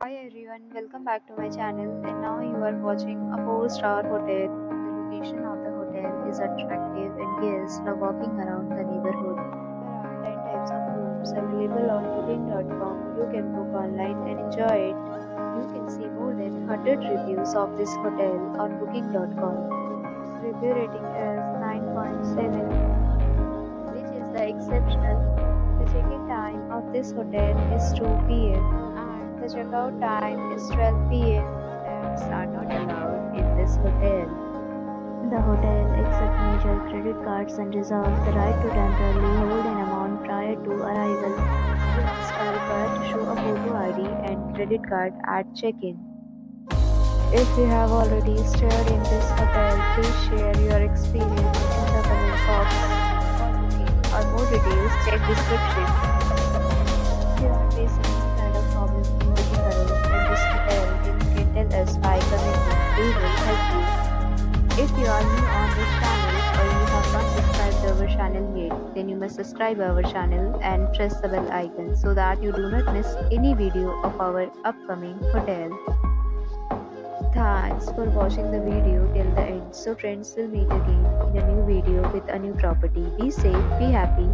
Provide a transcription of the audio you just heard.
Hi everyone, welcome back to my channel and now you are watching a 4-star hotel. The location of the hotel is attractive and guests love walking around the neighborhood. There are 10 types of rooms available on booking.com. You can book online and enjoy it. You can see more than 100 reviews of this hotel on booking.com. Its review rating is 9.7, which is the exceptional. The check-in time of this hotel is 2 p.m. The checkout time is 12 p.m. Pets are not allowed in this hotel. The hotel accepts major credit cards and reserves the right to temporarily hold an amount prior to arrival. Guests are required to show a photo ID and credit card at check-in. If you have already stayed in this hotel, please share your experience in the comment box. For booking or more details, check description. If you are facing any kind of problem in booking a room in this hotel, then you can tell us by commenting. We will help you. If you are new on this channel or you have not subscribed our channel yet, then you must subscribe our channel and press the bell icon so that you do not miss any video of our upcoming hotel. Thanks for watching the video till the end. So friends, will meet again in a new video with a new property. Be safe, be happy.